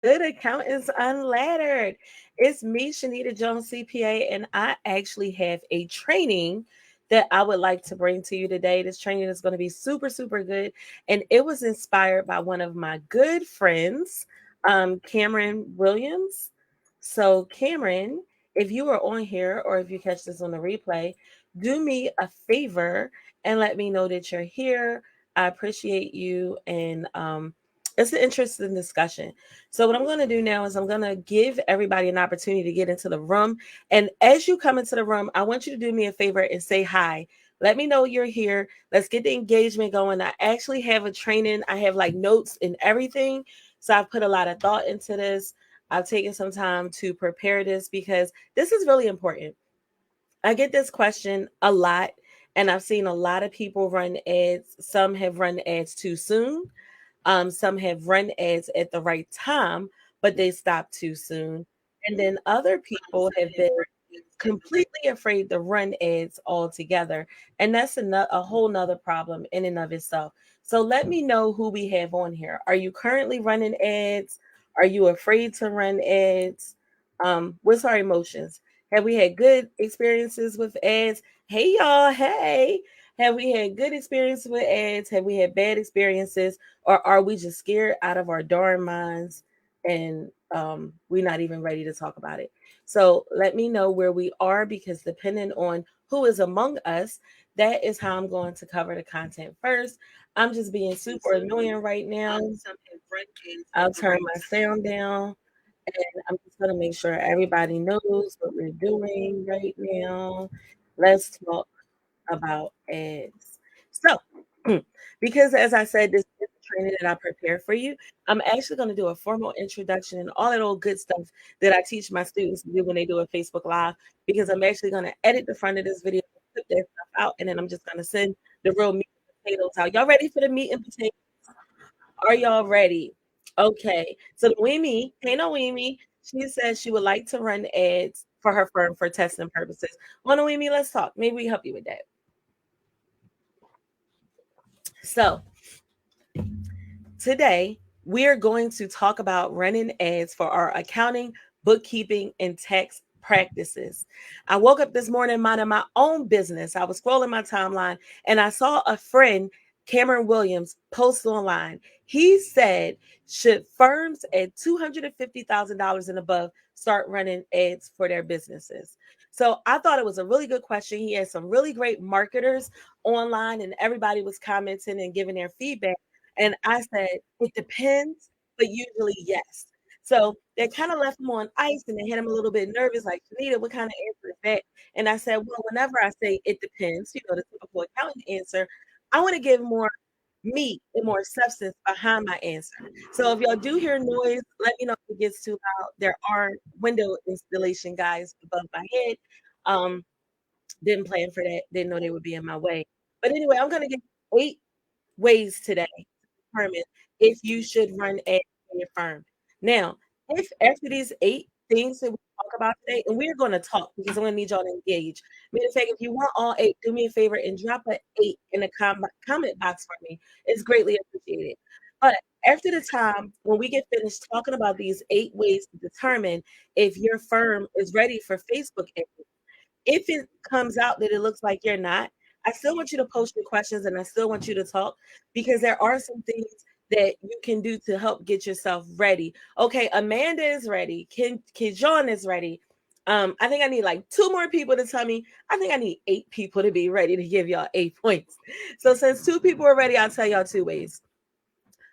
Good Accountants Unlattered. It's me, Shanita Jones, CPA, and I actually have a training that I would like to bring to you today. This training is going to be super, super good. And it was inspired by one of my good friends, Cameron Williams. So, Cameron, if you are on here or if you catch this on the replay, do me a favor and let me know that you're here. I appreciate you. And it's an interesting discussion. So what I'm going to do now is I'm going to give everybody an opportunity to get into the room. And as you come into the room, I want you to do me a favor and say hi. Let me know you're here. Let's get the engagement going. I actually have a training. I have like notes and everything. So I've put a lot of thought into this. I've taken some time to prepare this because this is really important. I get this question a lot, and I've seen a lot of people run ads. Some have run ads too soon. Some have run ads at the right time, but they stop too soon. And then other people have been completely afraid to run ads altogether. And that's a whole nother problem in and of itself. So let me know who we have on here. Are you currently running ads? Are you afraid to run ads? What's our emotions? Have we had good experiences with ads? Hey, y'all. Hey. Have we had good experiences with ads? Have we had bad experiences? Or are we just scared out of our darn minds and we're not even ready to talk about it? So let me know where we are because depending on who is among us, that is how I'm going to cover the content first. I'm just being super annoying right now. I'll turn my sound down and I'm just going to make sure everybody knows what we're doing right now. Let's talk about ads. So, because as I said, this is the training that I prepare for you. I'm actually going to do a formal introduction and all that old good stuff that I teach my students to do when they do a Facebook Live. Because I'm actually going to edit the front of this video, put that stuff out, and then I'm just going to send the real meat and potatoes out. Y'all ready for the meat and potatoes? Are y'all ready? Okay. So Noemi, hey Noemi, she says she would like to run ads for her firm for testing purposes. Well, Noemi, let's talk. Maybe we help you with that. So today, we are going to talk about running ads for our accounting, bookkeeping, and tax practices. I woke up this morning minding my own business. I was scrolling my timeline and I saw a friend, Cameron Williams, post online. He said, should firms at $250,000 and above start running ads for their businesses? So I thought it was a really good question. He had some really great marketers online, and everybody was commenting and giving their feedback. And I said, it depends, but usually yes. So they kind of left him on ice and they had him a little bit nervous, like, Shanita, what kind of answer is that? And I said, well, whenever I say it depends, the typical accountant answer, I want to give more meat and more substance behind my answer. So if y'all do hear noise, let me know if it gets too loud. There are window installation guys above my head. Um, didn't plan for that, didn't know they would be in my way. But anyway, I'm gonna give 8 ways today determine if you should run ads in your firm. Now, if after these 8 things that we talk about today, and we're going to talk because I'm going to need y'all to engage. Matter of fact, if you want all 8, do me a favor and drop an 8 in the comment box for me. It's greatly appreciated. But after the time when we get finished talking about these 8 ways to determine if your firm is ready for Facebook ads, if it comes out that it looks like you're not, I still want you to post your questions and I still want you to talk because there are some things that you can do to help get yourself ready. Okay, Amanda is ready. John is ready. I think I need like 2 more people to tell me. I think I need 8 people to be ready to give y'all 8 points. So since 2 people are ready, I'll tell y'all 2 ways.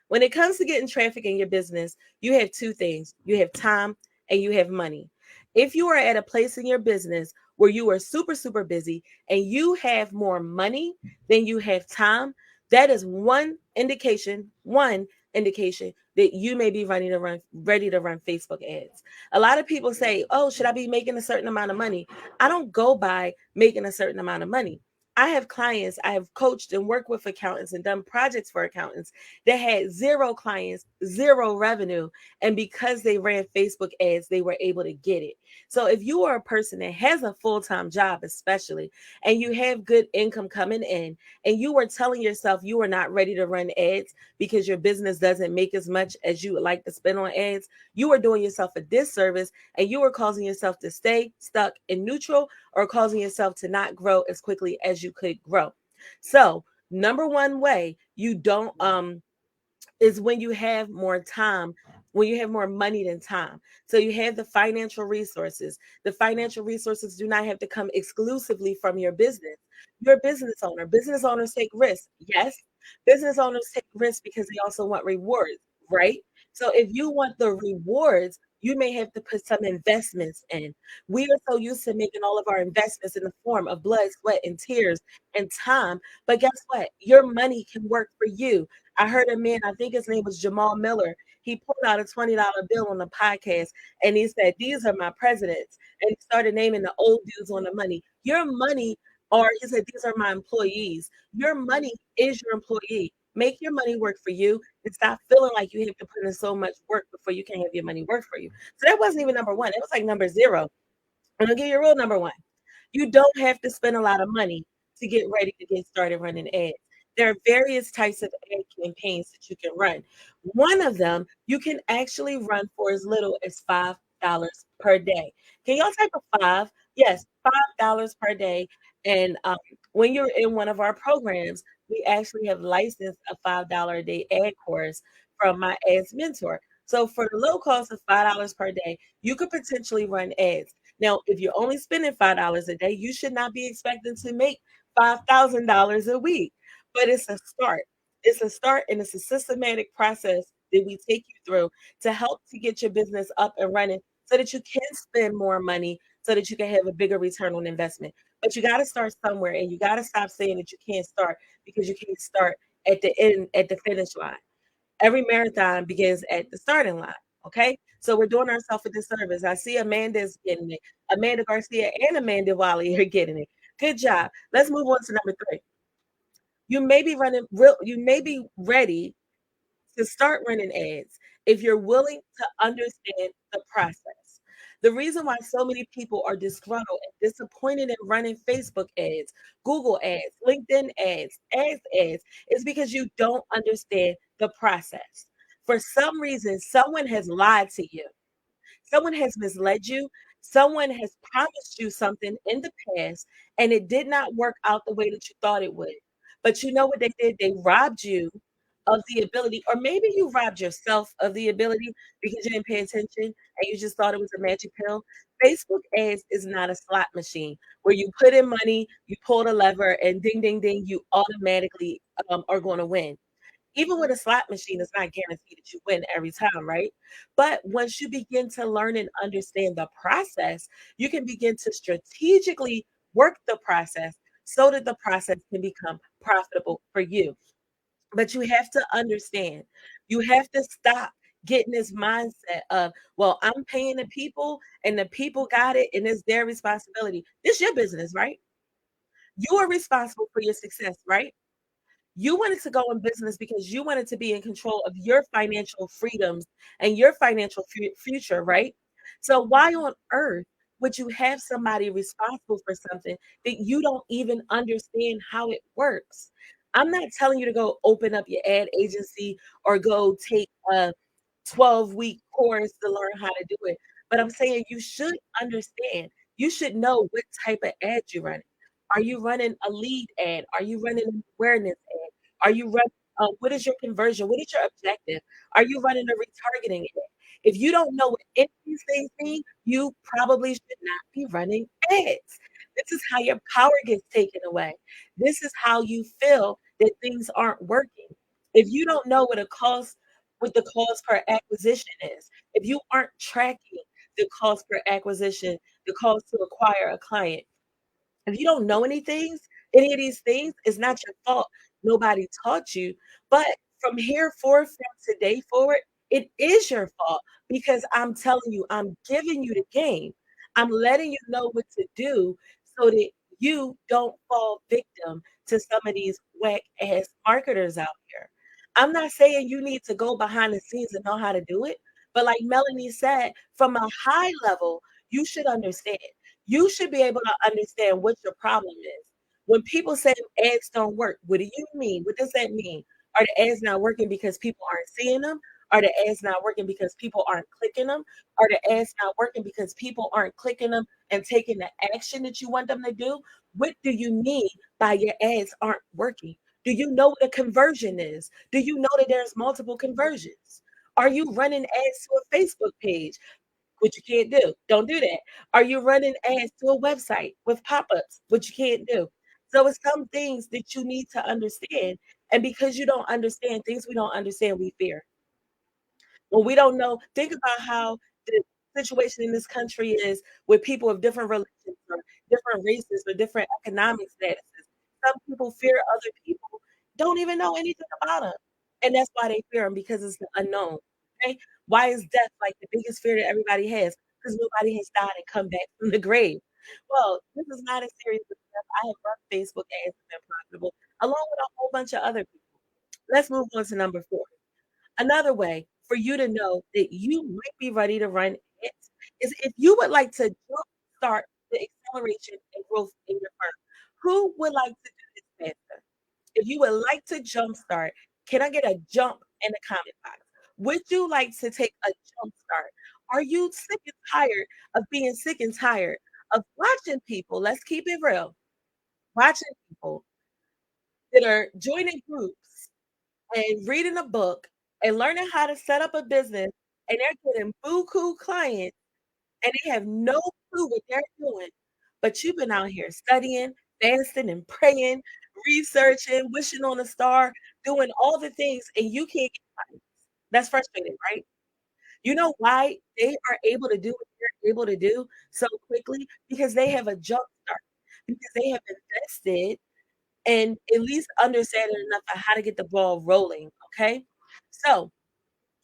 When it comes to getting traffic in your business, you have 2 things. You have time and you have money. If you are at a place in your business where you are super, super busy and you have more money than you have time, that is one indication that you may be ready to run Facebook ads. A lot of people say, oh, should I be making a certain amount of money? I don't go by making a certain amount of money. I have clients, I have coached and worked with accountants and done projects for accountants that had zero clients, zero revenue. And because they ran Facebook ads, they were able to get it. So if you are a person that has a full time job, especially, and you have good income coming in, and you are telling yourself you are not ready to run ads because your business doesn't make as much as you would like to spend on ads, you are doing yourself a disservice and you are causing yourself to stay stuck in neutral or causing yourself to not grow as quickly as you could grow. So, number one way you don't is when you have more time, when you have more money than time. So you have the financial resources. The financial resources do not have to come exclusively from your business. You're a business owner. Business owners take risks. Yes, business owners take risks because they also want rewards, right? So if you want the rewards, you may have to put some investments in. We are so used to making all of our investments in the form of blood, sweat, and tears and time. But guess what? Your money can work for you. I heard a man, I think his name was Jamal Miller. He pulled out a $20 bill on the podcast and he said, "These are my presidents." And he started naming the old dudes on the money. Your money, or he said, "These are my employees." Your money is your employee. Make your money work for you and stop feeling like you have to put in so much work before you can have your money work for you. So that wasn't even number one. It was like number zero. And I'll give you a real number one. You don't have to spend a lot of money to get ready to get started running ads. There are various types of ad campaigns that you can run. One of them you can actually run for as little as $5 per day. Can y'all type a five? Yes, $5 per day. And when you're in one of our programs, we actually have licensed a $5 a day ad course from my ads mentor. So for the low cost of $5 per day, you could potentially run ads. Now, if you're only spending $5 a day, you should not be expecting to make $5,000 a week. But it's a start. It's a start and it's a systematic process that we take you through to help to get your business up and running so that you can spend more money so that you can have a bigger return on investment. But you got to start somewhere and you got to stop saying that you can't start because you can't start at the end, at the finish line. Every marathon begins at the starting line. Okay. So we're doing ourselves a disservice. I see Amanda's getting it. Amanda Garcia and Amanda Wiley are getting it. Good job. Let's move on to number three. You may be ready to start running ads if you're willing to understand the process. The reason why so many people are disgruntled and disappointed in running Facebook ads, Google ads, LinkedIn ads is because you don't understand the process. For some reason, someone has lied to you. Someone has misled you. Someone has promised you something in the past and it did not work out the way that you thought it would. But you know what they did? They robbed you of the ability, or maybe you robbed yourself of the ability because you didn't pay attention and you just thought it was a magic pill. Facebook ads is not a slot machine where you put in money, you pull the lever, and ding, ding, ding, you automatically are going to win. Even with a slot machine, it's not guaranteed that you win every time, right? But once you begin to learn and understand the process, you can begin to strategically work the process so that the process can become profitable for you. But you have to understand, you have to stop getting this mindset of, well, I'm paying the people and the people got it and it's their responsibility. This your business, right? You are responsible for your success, right? You wanted to go in business because you wanted to be in control of your financial freedoms and your financial future, right? So why on earth would you have somebody responsible for something that you don't even understand how it works? I'm not telling you to go open up your ad agency or go take a 12-week course to learn how to do it. But I'm saying you should understand. You should know what type of ad you're running. Are you running a lead ad? Are you running an awareness ad? Are you running, what is your conversion? What is your objective? Are you running a retargeting ad? If you don't know what any of these things mean, you probably should not be running ads. This is how your power gets taken away. This is how you feel that things aren't working. If you don't know what the cost per acquisition is, if you aren't tracking the cost per acquisition, the cost to acquire a client, if you don't know any of these things, it's not your fault. Nobody taught you. But from here forward, from today forward, it is your fault because I'm telling you, I'm giving you the game. I'm letting you know what to do so that you don't fall victim to some of these whack ass marketers out here. I'm not saying you need to go behind the scenes and know how to do it, but like Melanie said, from a high level, you should understand. You should be able to understand what your problem is. When people say ads don't work, what do you mean? What does that mean? Are the ads not working because people aren't seeing them? Are the ads not working because people aren't clicking them? Are the ads not working because people aren't clicking them and taking the action that you want them to do? What do you mean by your ads aren't working? Do you know what a conversion is? Do you know that there's multiple conversions? Are you running ads to a Facebook page? Which you can't do. Don't do that. Are you running ads to a website with pop-ups? Which you can't do. So it's some things that you need to understand. And because you don't understand things we don't understand, we fear. Well, we don't know. Think about how the situation in this country is with people of different religions or different races or different economic statuses. Some people fear other people, don't even know anything about them. And that's why they fear them because it's the unknown. Okay. Why is death like the biggest fear that everybody has? Because nobody has died and come back from the grave. Well, this is not as serious as death. I have run Facebook ads and been profitable, along with a whole bunch of other people. Let's move on to number 4. Another way for you to know that you might be ready to run ads is if you would like to jumpstart the acceleration and growth in your firm. Who would like to do this faster? If you would like to jumpstart, can I get a jump in the comment box? Would you like to take a jumpstart? Are you sick and tired of being sick and tired of watching people? Let's keep it real. Watching people that are joining groups and reading a book and learning how to set up a business, and they're getting buku clients, and they have no clue what they're doing. But you've been out here studying, fasting, and praying, researching, wishing on a star, doing all the things, and you can't get clients. That's frustrating, right? You know why they are able to do what they're able to do so quickly? Because they have a jump start, because they have invested and at least understanding enough of how to get the ball rolling, okay? So,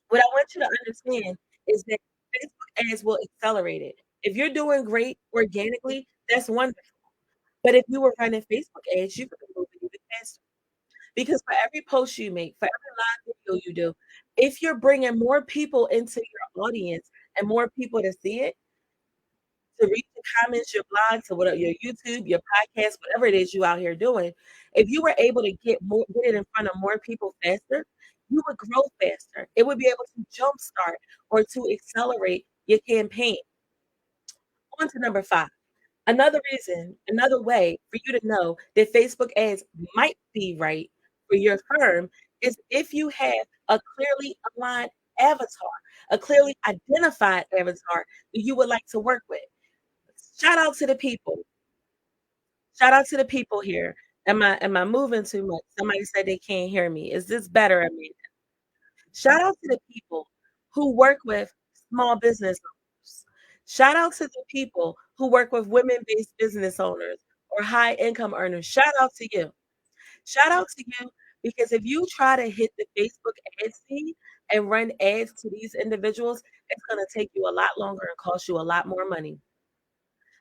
what I want you to understand is that Facebook ads will accelerate it. If you're doing great organically, that's wonderful. But if you were running Facebook ads, you could move it even faster. Because for every post you make, for every live video you do, if you're bringing more people into your audience and more people to see it, to read the comments, your blog, to whatever your YouTube, your podcast, whatever it is you out here doing, if you were able to get it in front of more people faster, you would grow faster. It would be able to jumpstart or to accelerate your campaign. On to number 5. Another reason, another way for you to know that Facebook ads might be right for your firm is if you have a clearly aligned avatar, a clearly identified avatar that you would like to work with. Shout out to the people. Shout out to the people here. Am I moving too much? Somebody said they can't hear me. Is this better? I mean, shout out to the people who work with small business owners. Shout out to the people who work with women-based business owners or high income earners. Shout out to you. Shout out to you because if you try to hit the Facebook ad scene and run ads to these individuals, it's going to take you a lot longer and cost you a lot more money.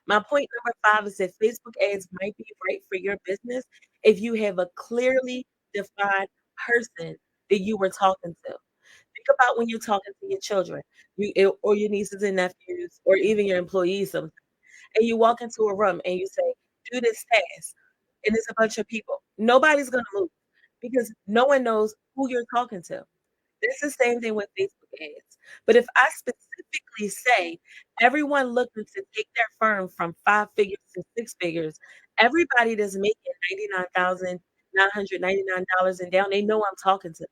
My point number 5 is that Facebook ads might be right for your business if you have a clearly defined person that you were talking to. Think about when you're talking to your children, or your nieces and nephews, or even your employees, and you walk into a room and you say, "Do this task," and it's a bunch of people. Nobody's gonna move because no one knows who you're talking to. It's the same thing with Facebook ads. But if I specifically say everyone looking to take their firm from 5 figures to 6 figures, everybody that's making $99,999 and down, they know I'm talking to.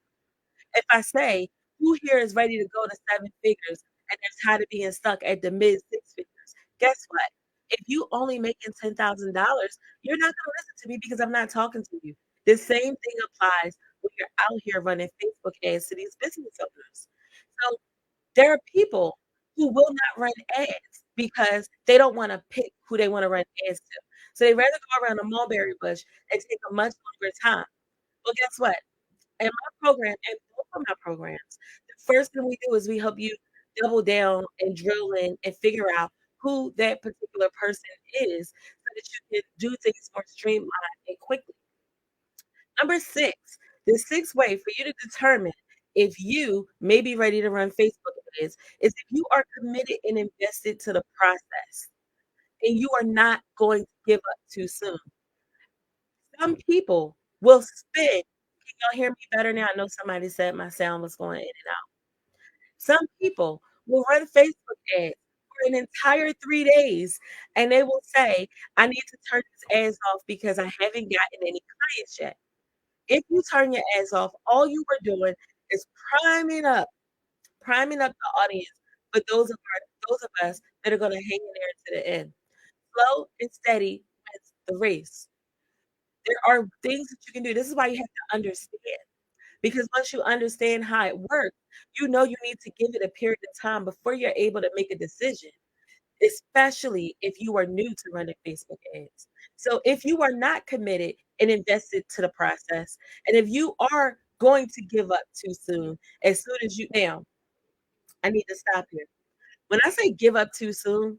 If I say, "Who here is ready to go to 7 figures and they're tired of being stuck at the mid 6 figures?" Guess what? If you only making $10,000, you're not gonna listen to me because I'm not talking to you. The same thing applies when you're out here running Facebook ads to these business owners. So, there are people who will not run ads because they don't wanna pick who they wanna run ads to. So, they'd rather go around a mulberry bush and take a much longer time. Well, guess what? In my program and both of my programs, the first thing we do is we help you double down and drill in and figure out who that particular person is that you can do things more streamlined and quickly. Number 6, the sixth way for you to determine if you may be ready to run Facebook is if you are committed and invested to the process and you are not going to give up too soon. Some people will spend. Can y'all hear me better now? I know somebody said my sound was going in and out. Some people will run Facebook ads for an entire 3 days, and they will say, "I need to turn this ads off because I haven't gotten any clients yet." If you turn your ads off, all you were doing is priming up priming up the audience for those of us that are gonna hang in there to the end. Slow and steady wins the race. There are things that you can do. This is why you have to understand, because once you understand how it works, you know you need to give it a period of time before you're able to make a decision, especially if you are new to running Facebook ads. So if you are not committed and invested to the process, and if you are going to give up too soon, as soon as you now, I need to stop here. When I say give up too soon,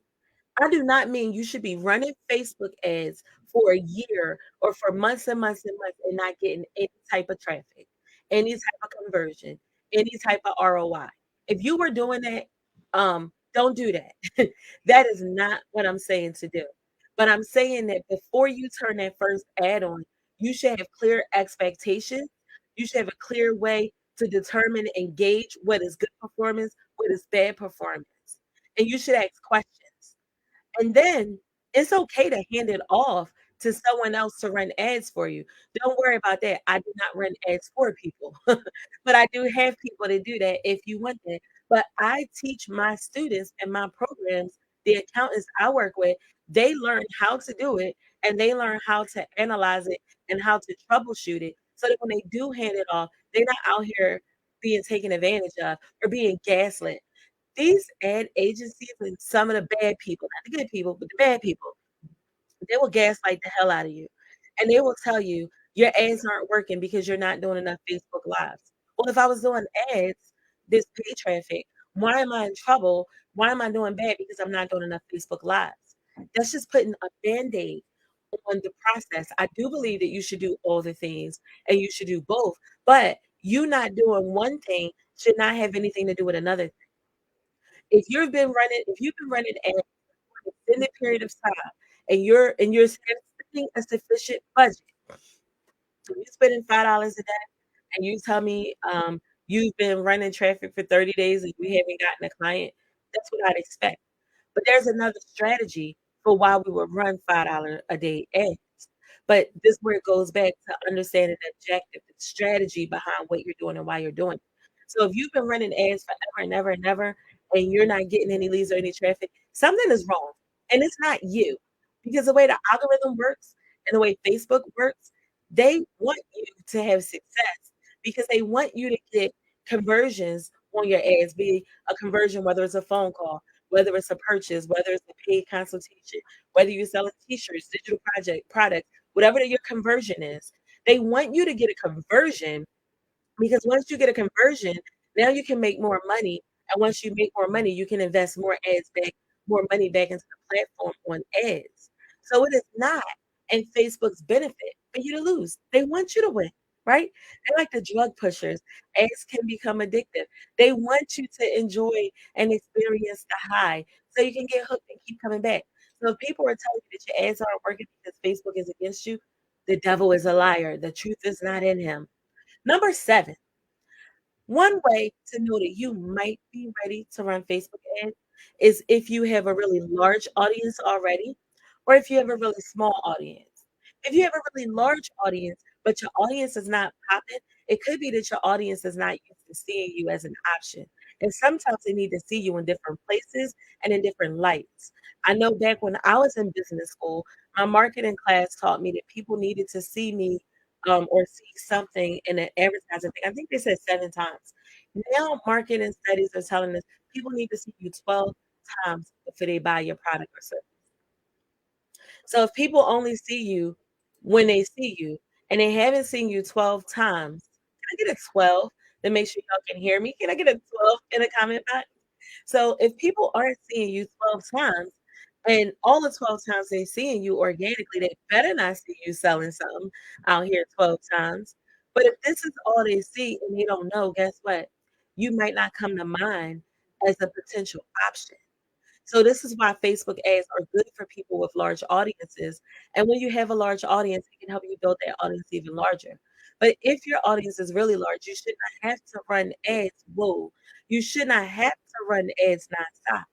I do not mean you should be running Facebook ads for a year or for months and months and months and not getting any type of traffic, any type of conversion, any type of ROI. If you were doing that, don't do that. That is not what I'm saying to do. But I'm saying that before you turn that first ad on, you should have clear expectations. You should have a clear way to determine and gauge what is good performance, what is bad performance. And you should ask questions. And then it's okay to hand it off to someone else to run ads for you. Don't worry about that. I do not run ads for people, but I do have people to do that if you want that. But I teach my students and my programs, the accountants I work with, they learn how to do it and they learn how to analyze it and how to troubleshoot it so that when they do hand it off, they're not out here being taken advantage of or being gaslit. These ad agencies and some of the bad people, not the good people, but the bad people, they will gaslight the hell out of you. And they will tell you your ads aren't working because you're not doing enough Facebook Lives. Well, if I was doing ads, this paid traffic, why am I in trouble? Why am I doing bad? Because I'm not doing enough Facebook Lives. That's just putting a band-aid on the process. I do believe that you should do all the things and you should do both, but you not doing one thing should not have anything to do with another. If you've been running ads for an extended period of time and you're spending a sufficient budget, so you're spending $5 a day and you tell me you've been running traffic for 30 days and you haven't gotten a client, that's what I'd expect. But there's another strategy for why we would run $5 a day ads. But this where it goes back to understanding the objective, the strategy behind what you're doing and why you're doing it. So if you've been running ads forever and ever and ever, and you're not getting any leads or any traffic, something is wrong. And it's not you. Because the way the algorithm works and the way Facebook works, they want you to have success because they want you to get conversions on your ads, be a conversion, whether it's a phone call, whether it's a purchase, whether it's a paid consultation, whether you're selling t-shirts, digital products, whatever your conversion is. They want you to get a conversion because once you get a conversion, now you can make more money. And once you make more money, you can invest more money back into the platform on ads. So it is not in Facebook's benefit for you to lose. They want you to win, right? They're like the drug pushers. Ads can become addictive. They want you to enjoy and experience the high so you can get hooked and keep coming back. So if people are telling you that your ads aren't working because Facebook is against you, the devil is a liar. The truth is not in him. Number 7, one way to know that you might be ready to run Facebook ads is if you have a really large audience already, or if you have a really small audience. If you have a really large audience, but your audience is not popping, it could be that your audience is not used to seeing you as an option. And sometimes they need to see you in different places and in different lights. I know back when I was in business school, my marketing class taught me that people needed to see me or see something in an advertising thing. I think they said 7 times. Now, marketing studies are telling us people need to see you 12 times before they buy your product or service. So if people only see you when they see you and they haven't seen you 12 times, can I get a 12 to make sure y'all can hear me? Can I get a 12 in a comment box? So if people aren't seeing you 12 times, And all the 12 times they seeing you organically, they better not see you selling something out here 12 times. But if this is all they see and you don't know, guess what? You might not come to mind as a potential option. So this is why Facebook ads are good for people with large audiences. And when you have a large audience, it can help you build that audience even larger. But if your audience is really large, you should not have to run ads. Whoa, you should not have to run ads nonstop.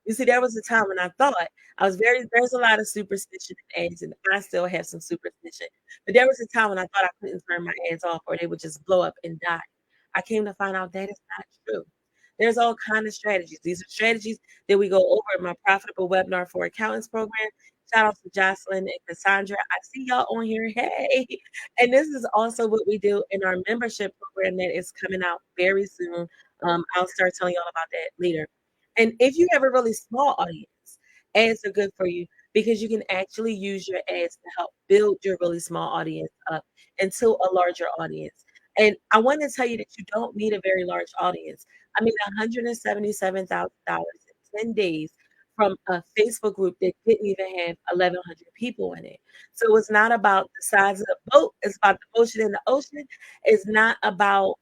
You see, there was a time when I thought I was there's a lot of superstition in ads, and I still have some superstition. But there was a time when I thought I couldn't turn my ads off or they would just blow up and die. I came to find out that is not true. There's all kind of strategies. These are strategies that we go over in my profitable webinar for accountants program. Shout out to Jocelyn and Cassandra. I see y'all on here. Hey. And this is also what we do in our membership program that is coming out very soon. I'll start telling y'all about that later. And if you have a really small audience, ads are good for you because you can actually use your ads to help build your really small audience up into a larger audience. And I want to tell you that you don't need a very large audience. I made $177,000 in 10 days from a Facebook group that didn't even have 1,100 people in it. So it's not about the size of the boat, it's about the ocean in the ocean. It's not about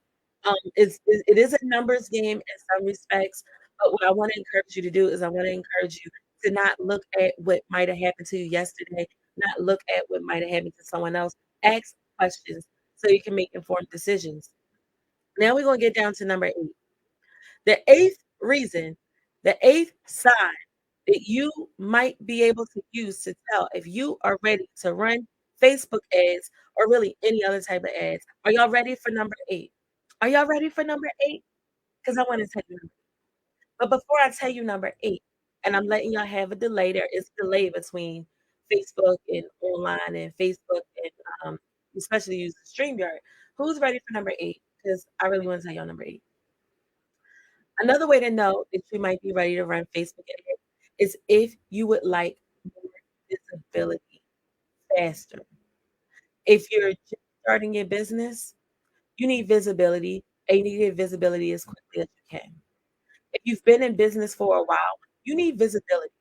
it is a numbers game in some respects, but what I want to encourage you to do is I want to encourage you to not look at what might have happened to you yesterday, not look at what might have happened to someone else. Ask questions so you can make informed decisions. Now we're going to get down to number 8. The eighth reason, the eighth sign that you might be able to use to tell if you are ready to run Facebook ads or really any other type of ads. Are y'all ready for number 8? Are y'all ready for number 8? Because I want to tell you. But before I tell you number 8, and I'm letting y'all have a delay, there is a delay between Facebook and online and Facebook and especially using StreamYard. Who's ready for number 8? Because I really want to tell y'all number 8. Another way to know if you might be ready to run Facebook ads is if you would like more visibility faster. If you're just starting your business, you need visibility, and you need to get visibility as quickly as you can. If you've been in business for a while, you need visibility.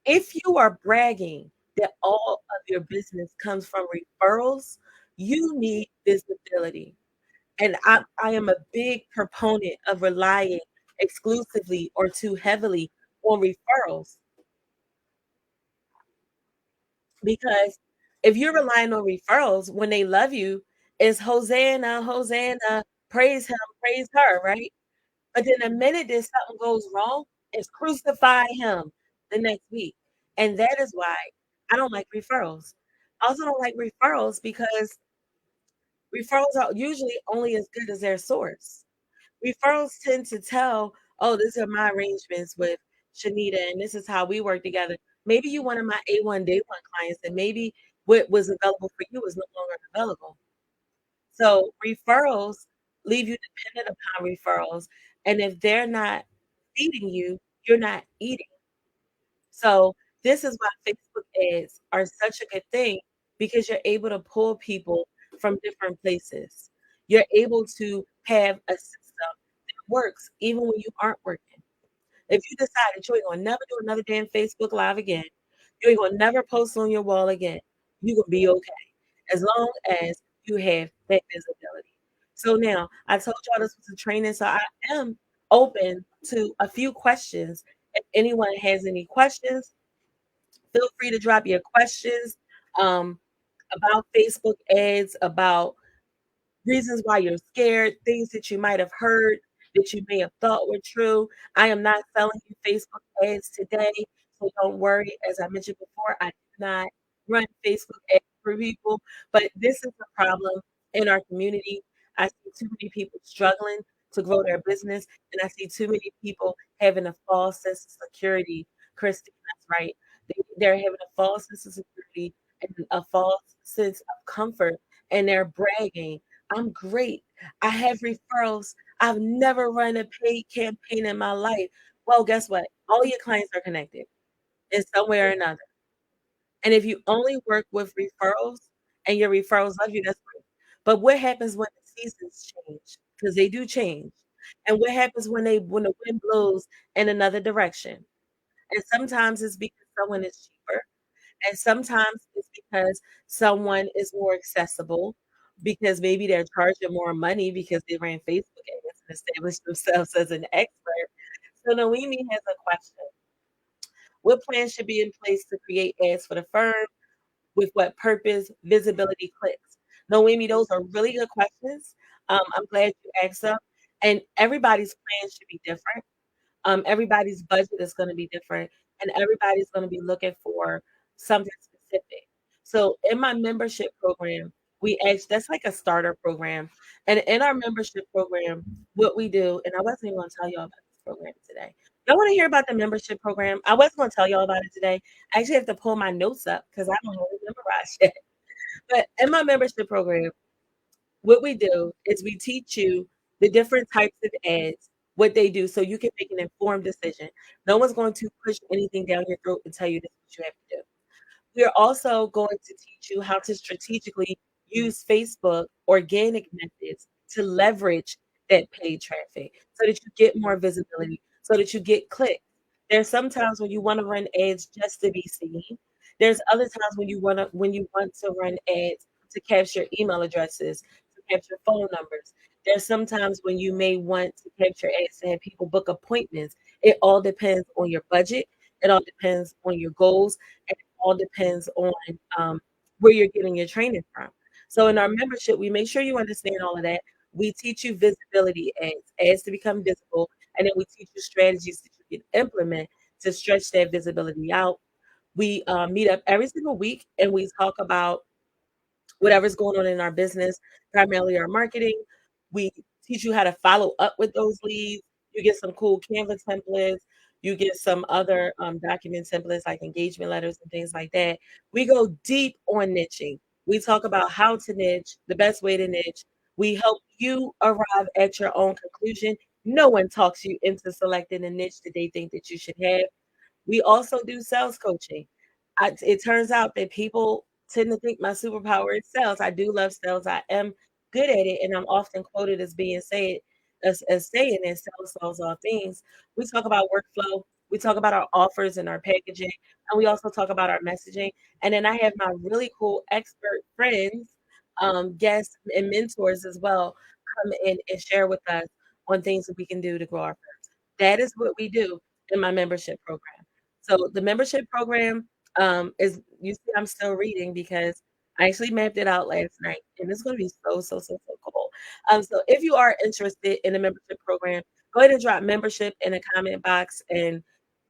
If you are bragging that all of your business comes from referrals, you need visibility. And I am a big proponent of relying exclusively or too heavily on referrals because if you're relying on referrals when they love you, it's Hosanna, Hosanna, praise him, praise her, right? But then the minute that something goes wrong, it's crucify him the next week. And that is why I don't like referrals. I also don't like referrals because referrals are usually only as good as their source. Referrals tend to tell, "Oh, these are my arrangements with Shanita, and this is how we work together." Maybe you one of my A1 day one clients, and maybe what was available for you is no longer available. So referrals leave you dependent upon referrals, and if they're not feeding you, you're not eating. So this is why Facebook ads are such a good thing because you're able to pull people from different places. You're able to have a system that works even when you aren't working. If you decide that you ain't gonna never do another damn Facebook Live again, you ain't gonna never post on your wall again, you gonna be okay as long as you have that visibility. So now I told y'all this was a training, so I am open to a few questions. If anyone has any questions, feel free to drop your questions um, about Facebook ads, about reasons why you're scared, things that you might have heard that you may have thought were true. I am not selling you Facebook ads today, so don't worry. As I mentioned before, I do not run Facebook ads for people, but this is a problem in our community. I see too many people struggling to grow their business, and I see too many people having a false sense of security. Christine, that's right. They're having a false sense of security and a false sense of comfort, and they're bragging. I'm great. I have referrals. I've never run a paid campaign in my life. Well, guess what? All your clients are connected in some way or another. And if you only work with referrals and your referrals love you, that's great. But what happens when the seasons change? Because they do change. And what happens when the wind blows in another direction? And sometimes it's because someone is cheaper. And sometimes it's because someone is more accessible because maybe they're charging more money because they ran Facebook ads and established themselves as an expert. So Noemi has a question. What plan should be in place to create ads for the firm? With what purpose, visibility, clicks? Noemi, those are really good questions. I'm glad you asked them. And everybody's plan should be different. Everybody's budget is going to be different, and everybody's going to be looking for something specific. So in my membership program, we actually that's like a starter program, and in our membership program, what we do, and I wasn't even going to tell y'all about this program today. Y'all want to hear about the membership program? I wasn't going to tell y'all about it today. I actually have to pull my notes up because I don't have it memorized yet. But in my membership program, what we do is we teach you the different types of ads, what they do, so you can make an informed decision. No one's going to push anything down your throat and tell you this is what you have to do. We are also going to teach you how to strategically use Facebook organic methods to leverage that paid traffic so that you get more visibility, so that you get clicks. There's sometimes when you want to run ads just to be seen. There's other times when you want to run ads to capture email addresses, to capture phone numbers. There's sometimes when you may want to capture ads to have people book appointments. It all depends on your budget. It all depends on your goals all depends on where you're getting your training from. So in our membership, we make sure you understand all of that. We teach you visibility ads to become visible, and then we teach you strategies that you can implement to stretch that visibility out. We meet up every single week and we talk about whatever's going on in our business, primarily our marketing. We teach you how to follow up with those leads. You get some cool Canva templates. You get some other document templates like engagement letters and things like that. We go deep on niching. We talk about how to niche, the best way to niche. We help you arrive at your own conclusion. No one talks you into selecting a niche that they think that you should have. We also do sales coaching. It turns out that people tend to think my superpower is sales. I do love sales. I am good at it, and I'm often quoted as being said as saying that sales solves all things. We talk about workflow. We talk about our offers and our packaging, and we also talk about our messaging. And then I have my really cool expert friends, guests, and mentors as well come in and share with us on things that we can do to grow our firms. That is what we do in my membership program. So the membership program is you see I'm still reading because I actually mapped it out last night and it's going to be so cool. So if you are interested in the membership program, go ahead and drop membership in the comment box and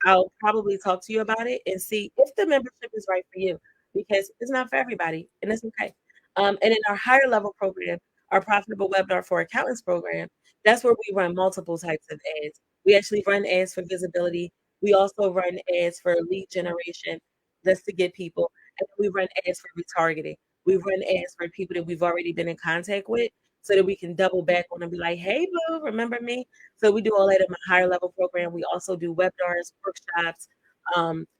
I'll probably talk to you about it and see if the membership is right for you because it's not for everybody and it's okay. And in our higher level program, our profitable webinar for accountants program, that's where we run multiple types of ads. We actually run ads for visibility. We also run ads for lead generation, just to get people. And then we run ads for retargeting. We run ads for people that we've already been in contact with so that we can double back on and be like, hey, boo, remember me? So we do all that in my higher level program. We also do webinars, workshops.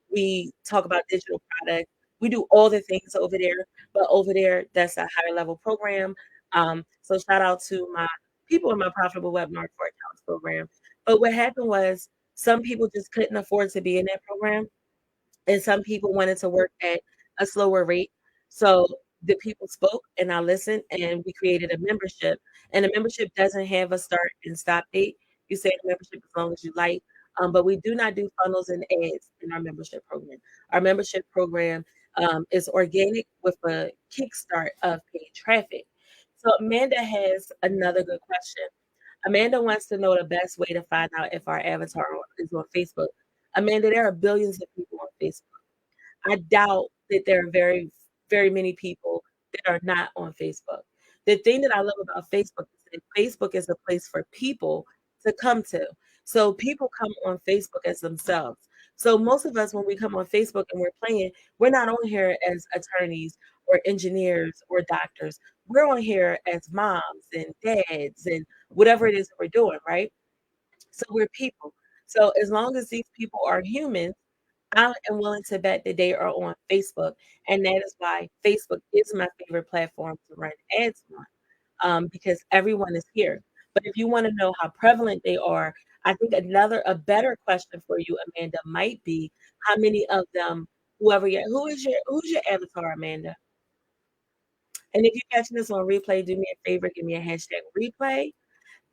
We talk about digital products. We do all the things over there, but over there, that's a higher level program. So shout out to my people in my profitable webinar for accounts program. But what happened was some people just couldn't afford to be in that program and some people wanted to work at a slower rate. So the people spoke and I listened and we created a membership. And the membership doesn't have a start and stop date. You stay in the membership as long as you like. But we do not do funnels and ads in our membership program. Our membership program is organic with a kickstart of paid traffic. So Amanda has another good question. Amanda wants to know the best way to find out if our avatar is on Facebook. Amanda, there are billions of people on Facebook. I doubt that there are very many people that are not on Facebook. The thing that I love about Facebook is that Facebook is a place for people to come to. So people come on Facebook as themselves. So most of us, when we come on Facebook and we're playing, we're not on here as attorneys or engineers or doctors. We're on here as moms and dads and whatever it is that we're doing, right? So we're people. So as long as these people are humans, I am willing to bet that they are on Facebook, and that is why Facebook is my favorite platform to run ads on, because everyone is here. But if you want to know how prevalent they are, I think a better question for you, Amanda, might be how many of them, who's your avatar, Amanda? And if you're catching this on replay, do me a favor, give me a hashtag replay.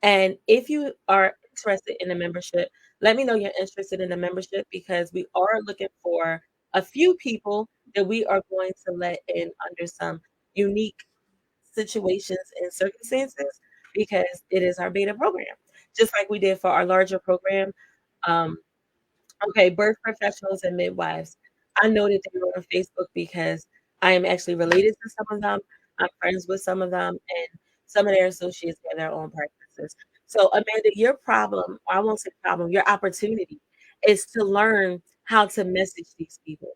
And if you are interested in a membership, let me know you're interested in a membership because we are looking for a few people that we are going to let in under some unique situations and circumstances because it is our beta program. Just like we did for our larger program. Um, Okay, birth professionals and midwives. I know that they were on Facebook because I am actually related to some of them. I'm friends with some of them, and some of their associates have their own practices. So, Amanda, your problem, or I won't say problem, your opportunity is to learn how to message these people.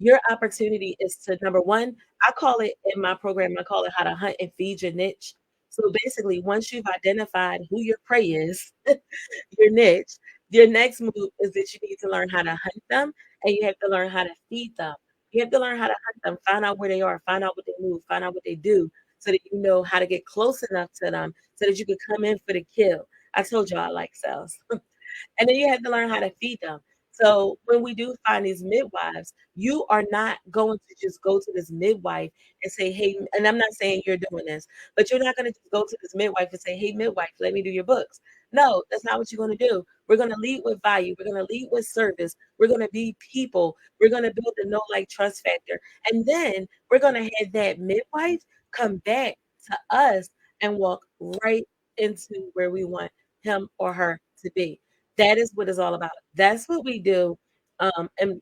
Your opportunity is to, number one, I call it in my program, I call it how to hunt and feed your niche. So basically, once you've identified who your prey is, your niche, your next move is that you need to learn how to hunt them and you have to learn how to feed them. You have to learn how to hunt them, find out where they are, find out what they move, find out what they do so that you know how to get close enough to them so that you can come in for the kill. I told you I like sales. And then you have to learn how to feed them. So when we do find these midwives, you are not going to just go to this midwife and say, hey, and I'm not saying you're doing this, but you're not going to just go to this midwife and say, hey, midwife, let me do your books. No, that's not what you're going to do. We're going to lead with value. We're going to lead with service. We're going to be people. We're going to build the know, like, trust factor. And then we're going to have that midwife come back to us and walk right into where we want him or her to be. That is what it's all about. That's what we do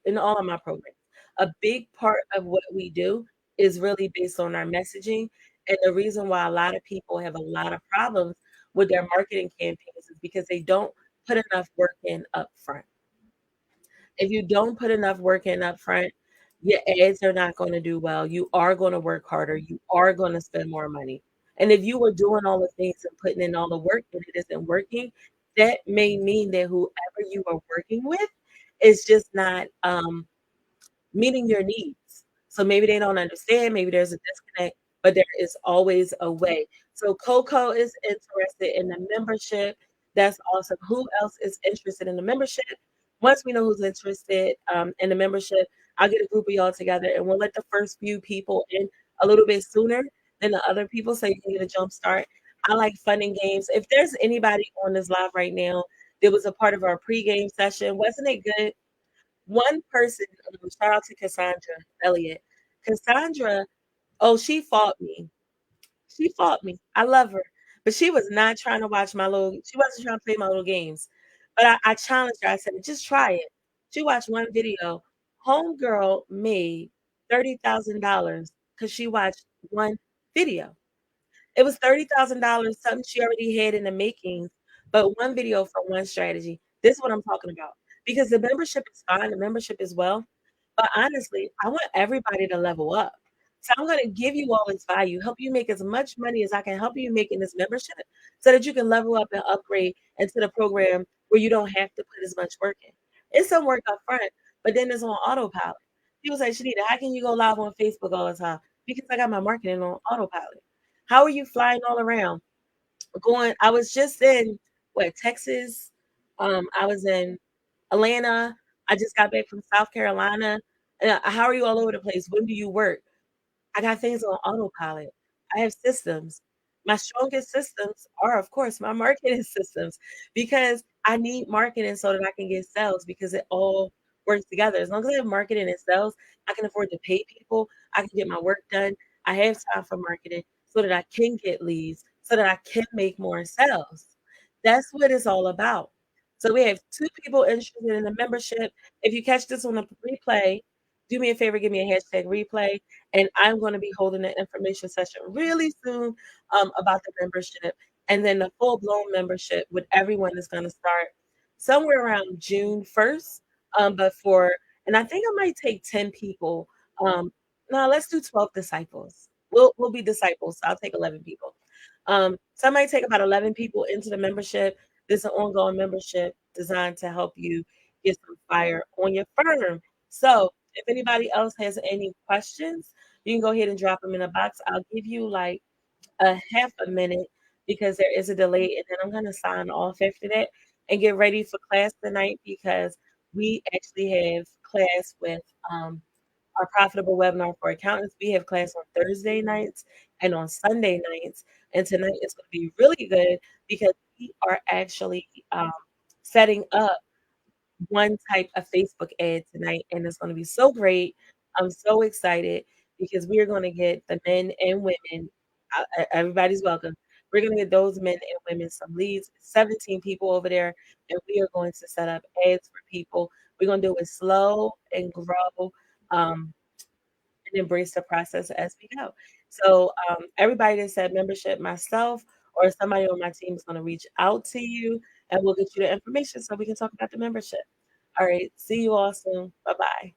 in all of my programs. A big part of what we do is really based on our messaging. And the reason why a lot of people have a lot of problems with their marketing campaigns is because they don't put enough work in up front. If you don't put enough work in up front, your ads are not going to do well. You are going to work harder. You are going to spend more money. And if you were doing all the things and putting in all the work and it isn't working, that may mean that whoever you are working with is just not meeting your needs. So maybe they don't understand, maybe there's a disconnect, but there is always a way. So Coco is interested in the membership. That's awesome. Who else is interested in the membership? Once we know who's interested in the membership, I'll get a group of y'all together and we'll let the first few people in a little bit sooner than the other people so you can get a jump start. I like fun and games. If there's anybody on this live right now that was a part of our pregame session, wasn't it good? One person, shout out to Cassandra Elliott. Cassandra, oh, she fought me. She fought me. I love her. But she was not trying to watch she wasn't trying to play my little games. But I challenged her. I said, just try it. She watched one video. Homegirl made $30,000 because she watched one video. It was $30,000, something she already had in the makings, but one video for one strategy. This is what I'm talking about. Because the membership is fine, the membership is well, but honestly, I want everybody to level up. So I'm going to give you all this value, help you make as much money as I can help you make in this membership so that you can level up and upgrade into the program where you don't have to put as much work in. It's some work up front, but then it's on autopilot. People say, Shanita, how can you go live on Facebook all the time? Because I got my marketing on autopilot. How are you flying all around? I was just in Texas. I was in Atlanta. I just got back from South Carolina. How are you all over the place? When do you work? I got things on autopilot. I have systems. My strongest systems are, of course, my marketing systems because I need marketing so that I can get sales because it all works together. As long as I have marketing and sales, I can afford to pay people. I can get my work done. I have time for marketing so that I can get leads, so that I can make more sales. That's what it's all about. So we have two people interested in the membership. If you catch this on a replay, do me a favor, give me a hashtag replay and I'm going to be holding an information session really soon about the membership. And then the full blown membership with everyone is going to start somewhere around June 1st. And I think I might take 10 people. No, let's do 12 disciples. We'll be disciples. So I'll take 11 people. So I might take about 11 people into the membership. This is an ongoing membership designed to help you get some fire on your firm. So if anybody else has any questions, you can go ahead and drop them in the box. I'll give you like a half a minute because there is a delay, and then I'm going to sign off after that. and get ready for class tonight because we actually have class with our profitable webinar for accountants. We have class on Thursday nights and on Sunday nights. And tonight is going to be really good because we are actually setting up one type of Facebook ad tonight, and it's going to be so great. I'm so excited because we are going to get the men and women, everybody's welcome. We're going to get those men and women some leads, 17 people over there, and we are going to set up ads for people. We're going to do it slow and grow. Um, and embrace the process as we go. So, everybody that said membership, myself or somebody on my team is going to reach out to you and we'll get you the information so we can talk about the membership. All right. See you all soon. Bye bye.